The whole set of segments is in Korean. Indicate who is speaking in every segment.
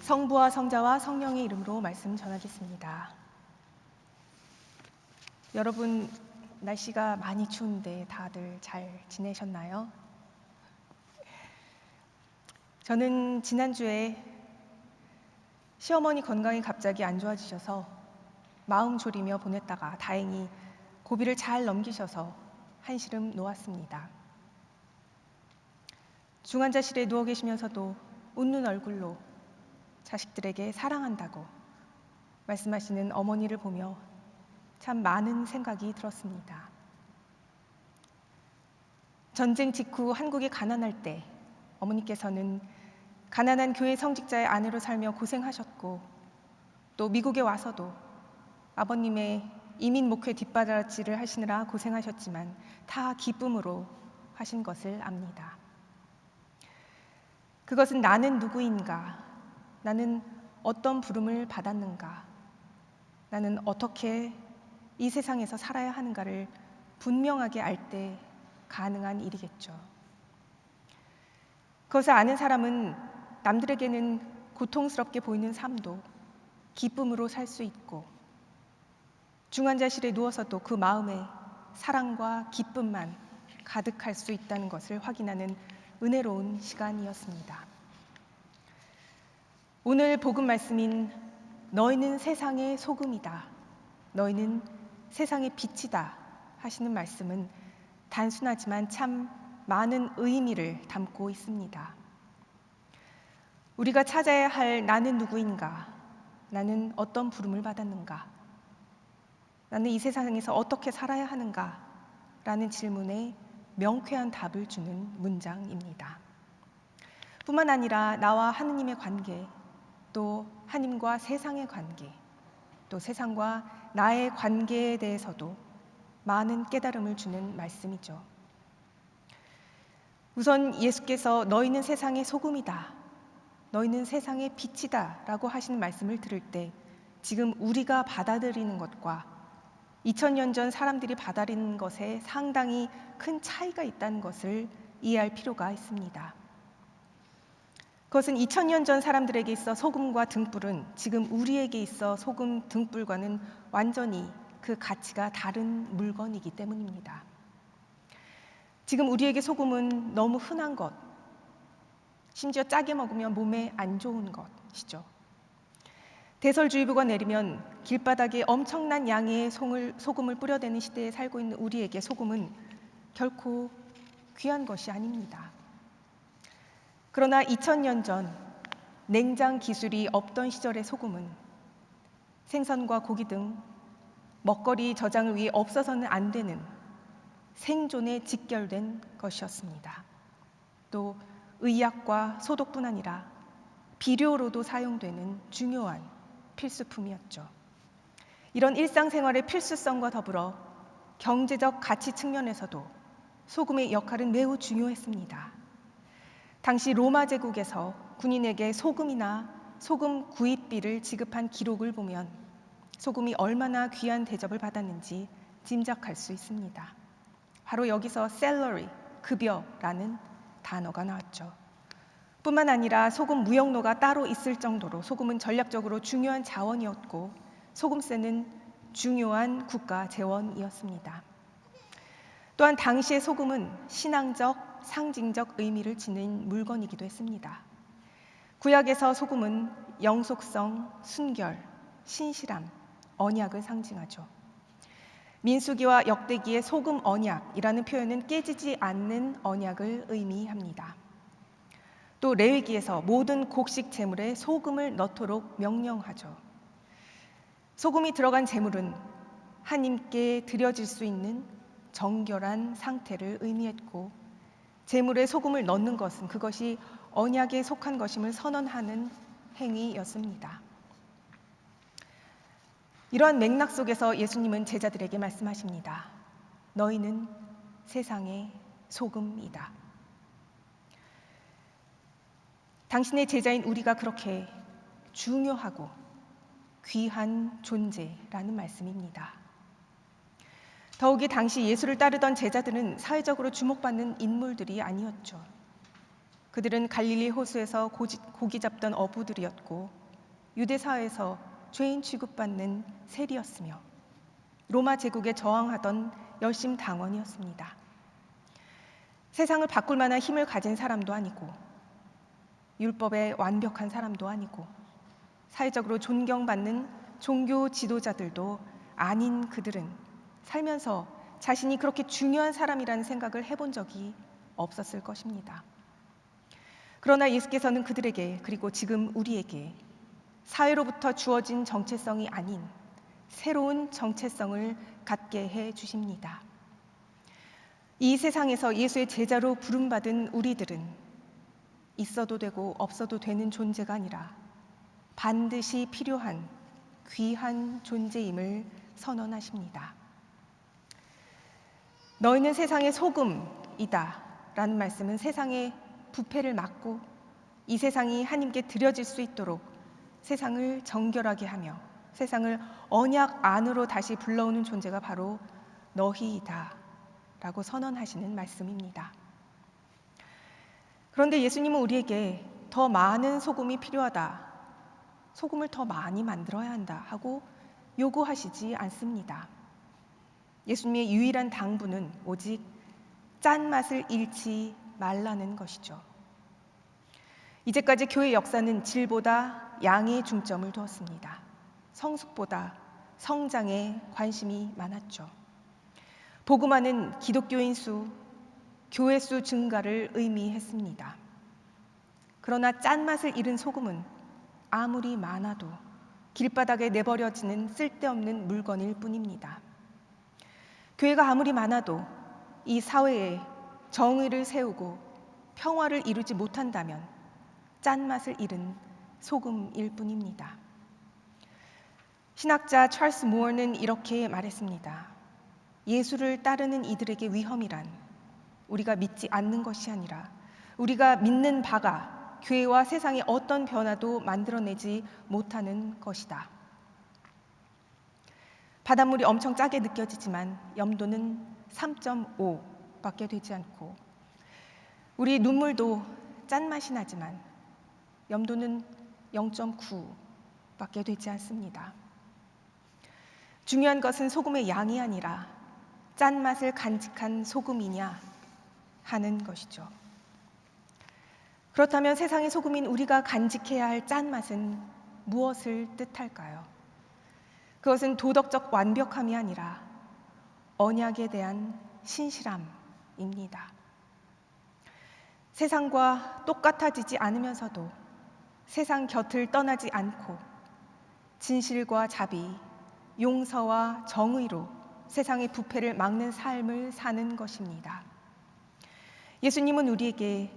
Speaker 1: 성부와 성자와 성령의 이름으로 말씀 전하겠습니다. 여러분, 날씨가 많이 추운데 다들 잘 지내셨나요? 저는 지난주에 시어머니 건강이 갑자기 안 좋아지셔서 마음 졸이며 보냈다가 다행히 고비를 잘 넘기셔서 한시름 놓았습니다. 중환자실에 누워 계시면서도 웃는 얼굴로 자식들에게 사랑한다고 말씀하시는 어머니를 보며 참 많은 생각이 들었습니다. 전쟁 직후 한국이 가난할 때 어머니께서는 가난한 교회 성직자의 아내로 살며 고생하셨고, 또 미국에 와서도 아버님의 이민 목회 뒷바라지를 하시느라 고생하셨지만 다 기쁨으로 하신 것을 압니다. 그것은 나는 누구인가? 나는 어떤 부름을 받았는가? 나는 어떻게 이 세상에서 살아야 하는가를 분명하게 알 때 가능한 일이겠죠. 그것을 아는 사람은 남들에게는 고통스럽게 보이는 삶도 기쁨으로 살 수 있고, 중환자실에 누워서도 그 마음에 사랑과 기쁨만 가득할 수 있다는 것을 확인하는 은혜로운 시간이었습니다. 오늘 복음 말씀인 너희는 세상의 소금이다, 너희는 세상의 빛이다 하시는 말씀은 단순하지만 참 많은 의미를 담고 있습니다. 우리가 찾아야 할 나는 누구인가? 나는 어떤 부름을 받았는가? 나는 이 세상에서 어떻게 살아야 하는가? 라는 질문에 명쾌한 답을 주는 문장입니다. 뿐만 아니라 나와 하느님의 관계, 또 하나님과 세상의 관계, 또 세상과 나의 관계에 대해서도 많은 깨달음을 주는 말씀이죠. 우선 예수께서 너희는 세상의 소금이다, 너희는 세상의 빛이다 라고 하시는 말씀을 들을 때 지금 우리가 받아들이는 것과 2000년 전 사람들이 받아들이는 것에 상당히 큰 차이가 있다는 것을 이해할 필요가 있습니다. 그것은 2000년 전 사람들에게 있어 소금과 등불은 지금 우리에게 있어 소금, 등불과는 완전히 그 가치가 다른 물건이기 때문입니다. 지금 우리에게 소금은 너무 흔한 것, 심지어 짜게 먹으면 몸에 안 좋은 것이죠. 대설주의보가 내리면 길바닥에 엄청난 양의 소금을 뿌려대는 시대에 살고 있는 우리에게 소금은 결코 귀한 것이 아닙니다. 그러나 2000년 전 냉장 기술이 없던 시절의 소금은 생선과 고기 등 먹거리 저장을 위해 없어서는 안 되는 생존에 직결된 것이었습니다. 또 의약과 소독뿐 아니라 비료로도 사용되는 중요한 필수품이었죠. 이런 일상생활의 필수성과 더불어 경제적 가치 측면에서도 소금의 역할은 매우 중요했습니다. 당시 로마 제국에서 군인에게 소금이나 소금 구입비를 지급한 기록을 보면 소금이 얼마나 귀한 대접을 받았는지 짐작할 수 있습니다. 바로 여기서 셀러리, 급여라는 단어가 나왔죠. 뿐만 아니라 소금 무역로가 따로 있을 정도로 소금은 전략적으로 중요한 자원이었고, 소금세는 중요한 국가 재원이었습니다. 또한 당시의 소금은 신앙적, 상징적 의미를 지닌 물건이기도 했습니다. 구약에서 소금은 영속성, 순결, 신실함, 언약을 상징하죠. 민수기와 역대기의 소금 언약이라는 표현은 깨지지 않는 언약을 의미합니다. 또 레위기에서 모든 곡식 제물에 소금을 넣도록 명령하죠. 소금이 들어간 제물은 하나님께 드려질 수 있는 정결한 상태를 의미했고, 제물에 소금을 넣는 것은 그것이 언약에 속한 것임을 선언하는 행위였습니다. 이러한 맥락 속에서 예수님은 제자들에게 말씀하십니다. 너희는 세상의 소금이다. 당신의 제자인 우리가 그렇게 중요하고 귀한 존재라는 말씀입니다. 더욱이 당시 예수를 따르던 제자들은 사회적으로 주목받는 인물들이 아니었죠. 그들은 갈릴리 호수에서 고기 잡던 어부들이었고 유대 사회에서 죄인 취급받는 세리였으며 로마 제국에 저항하던 열심 당원이었습니다. 세상을 바꿀 만한 힘을 가진 사람도 아니고 율법에 완벽한 사람도 아니고 사회적으로 존경받는 종교 지도자들도 아닌 그들은 살면서 자신이 그렇게 중요한 사람이라는 생각을 해본 적이 없었을 것입니다. 그러나 예수께서는 그들에게, 그리고 지금 우리에게 사회로부터 주어진 정체성이 아닌 새로운 정체성을 갖게 해 주십니다. 이 세상에서 예수의 제자로 부름받은 우리들은 있어도 되고 없어도 되는 존재가 아니라 반드시 필요한 귀한 존재임을 선언하십니다. 너희는 세상의 소금이다 라는 말씀은 세상의 부패를 막고 이 세상이 하나님께 드려질 수 있도록 세상을 정결하게 하며 세상을 언약 안으로 다시 불러오는 존재가 바로 너희이다 라고 선언하시는 말씀입니다. 그런데 예수님은 우리에게 더 많은 소금이 필요하다, 소금을 더 많이 만들어야 한다 하고 요구하시지 않습니다. 예수님의 유일한 당부는 오직 짠맛을 잃지 말라는 것이죠. 이제까지 교회 역사는 질보다 양에 중점을 두었습니다. 성숙보다 성장에 관심이 많았죠. 복음화는 기독교인 수, 교회 수 증가를 의미했습니다. 그러나 짠맛을 잃은 소금은 아무리 많아도 길바닥에 내버려지는 쓸데없는 물건일 뿐입니다. 교회가 아무리 많아도 이 사회에 정의를 세우고 평화를 이루지 못한다면 짠맛을 잃은 소금일 뿐입니다. 신학자 찰스 무어는 이렇게 말했습니다. 예수를 따르는 이들에게 위험이란 우리가 믿지 않는 것이 아니라 우리가 믿는 바가 교회와 세상의 어떤 변화도 만들어내지 못하는 것이다. 바닷물이 엄청 짜게 느껴지지만 염도는 3.5밖에 되지 않고 우리 눈물도 짠맛이 나지만 염도는 0.9밖에 되지 않습니다. 중요한 것은 소금의 양이 아니라 짠맛을 간직한 소금이냐 하는 것이죠. 그렇다면 세상의 소금인 우리가 간직해야 할 짠맛은 무엇을 뜻할까요? 그것은 도덕적 완벽함이 아니라 언약에 대한 신실함입니다. 세상과 똑같아지지 않으면서도 세상 곁을 떠나지 않고 진실과 자비, 용서와 정의로 세상의 부패를 막는 삶을 사는 것입니다. 예수님은 우리에게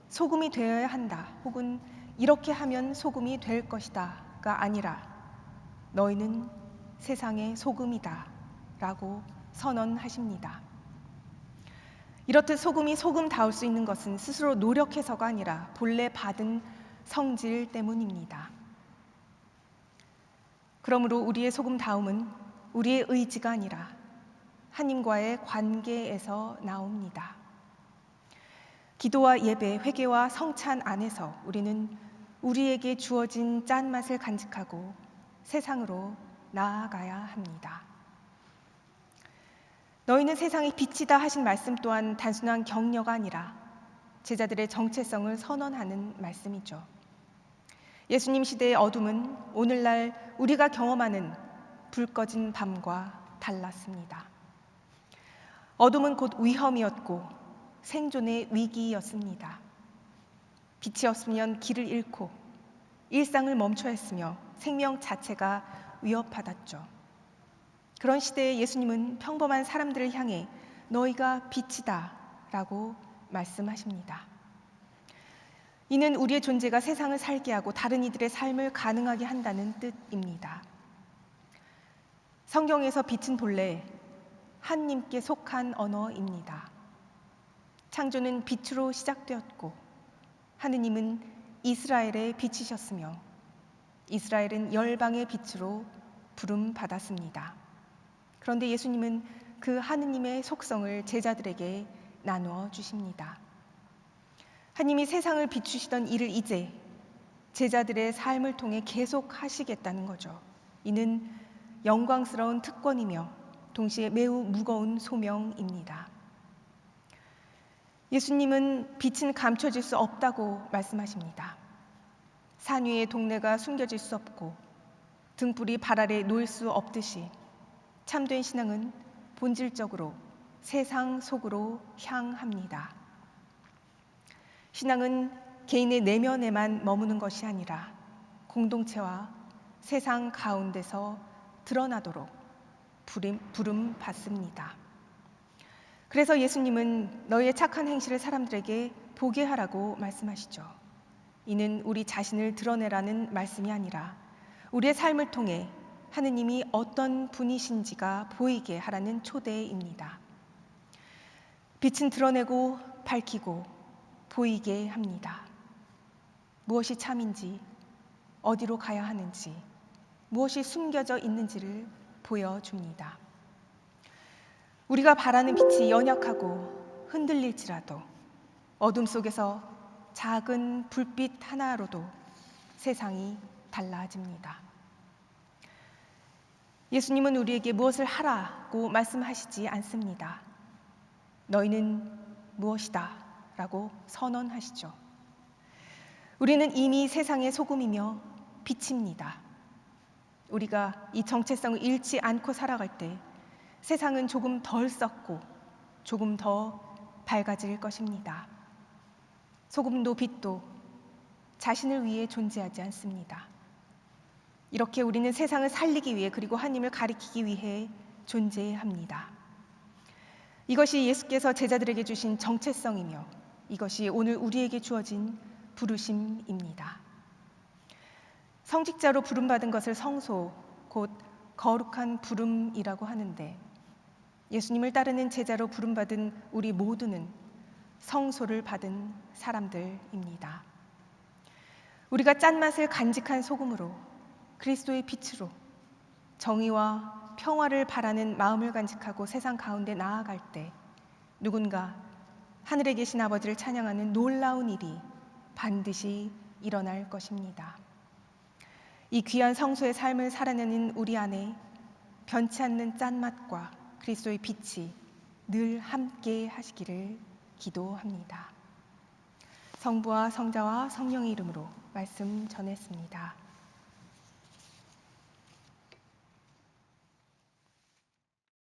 Speaker 1: 소금이 되어야 한다, 혹은 이렇게 하면 소금이 될 것이다가 아니라 너희는 세상의 소금이다 라고 선언하십니다. 이렇듯 소금이 소금다울 수 있는 것은 스스로 노력해서가 아니라 본래 받은 성질 때문입니다. 그러므로 우리의 소금다움은 우리의 의지가 아니라 하나님과의 관계에서 나옵니다. 기도와 예배, 회개와 성찬 안에서 우리는 우리에게 주어진 짠맛을 간직하고 세상으로 나아가야 합니다. 너희는 세상의 빛이다 하신 말씀 또한 단순한 격려가 아니라 제자들의 정체성을 선언하는 말씀이죠. 예수님 시대의 어둠은 오늘날 우리가 경험하는 불 꺼진 밤과 달랐습니다. 어둠은 곧 위험이었고 생존의 위기였습니다. 빛이 없으면 길을 잃고 일상을 멈춰야 했으며 생명 자체가 위협받았죠. 그런 시대에 예수님은 평범한 사람들을 향해 너희가 빛이다 라고 말씀하십니다. 이는 우리의 존재가 세상을 살게 하고 다른 이들의 삶을 가능하게 한다는 뜻입니다. 성경에서 빛은 본래 하나님께 속한 언어입니다. 창조는 빛으로 시작되었고 하느님은 이스라엘의 빛이셨으며 이스라엘은 열방의 빛으로 부름받았습니다. 그런데 예수님은 그 하느님의 속성을 제자들에게 나누어 주십니다. 하나님이 세상을 비추시던 일을 이제 제자들의 삶을 통해 계속 하시겠다는 거죠. 이는 영광스러운 특권이며 동시에 매우 무거운 소명입니다. 예수님은 빛은 감춰질 수 없다고 말씀하십니다. 산 위의 동네가 숨겨질 수 없고 등불이 발 아래 놓일 수 없듯이 참된 신앙은 본질적으로 세상 속으로 향합니다. 신앙은 개인의 내면에만 머무는 것이 아니라 공동체와 세상 가운데서 드러나도록 부름 받습니다. 그래서 예수님은 너희의 착한 행실을 사람들에게 보게 하라고 말씀하시죠. 이는 우리 자신을 드러내라는 말씀이 아니라 우리의 삶을 통해 하느님이 어떤 분이신지가 보이게 하라는 초대입니다. 빛은 드러내고 밝히고 보이게 합니다. 무엇이 참인지, 어디로 가야 하는지, 무엇이 숨겨져 있는지를 보여줍니다. 우리가 바라는 빛이 연약하고 흔들릴지라도 어둠 속에서 작은 불빛 하나로도 세상이 달라집니다. 예수님은 우리에게 무엇을 하라고 말씀하시지 않습니다. 너희는 무엇이다 라고 선언하시죠. 우리는 이미 세상의 소금이며 빛입니다. 우리가 이 정체성을 잃지 않고 살아갈 때 세상은 조금 덜 썩고 조금 더 밝아질 것입니다. 소금도 빛도 자신을 위해 존재하지 않습니다. 이렇게 우리는 세상을 살리기 위해 그리고 하나님을 가리키기 위해 존재합니다. 이것이 예수께서 제자들에게 주신 정체성이며 이것이 오늘 우리에게 주어진 부르심입니다. 성직자로 부름받은 것을 성소, 곧 거룩한 부름이라고 하는데 예수님을 따르는 제자로 부름받은 우리 모두는 성소를 받은 사람들입니다. 우리가 짠맛을 간직한 소금으로 그리스도의 빛으로 정의와 평화를 바라는 마음을 간직하고 세상 가운데 나아갈 때 누군가 하늘에 계신 아버지를 찬양하는 놀라운 일이 반드시 일어날 것입니다. 이 귀한 성소의 삶을 살아내는 우리 안에 변치 않는 짠맛과 그리스도의 빛이 늘 함께 하시기를 기도합니다. 성부와 성자와 성령의 이름으로 말씀 전했습니다.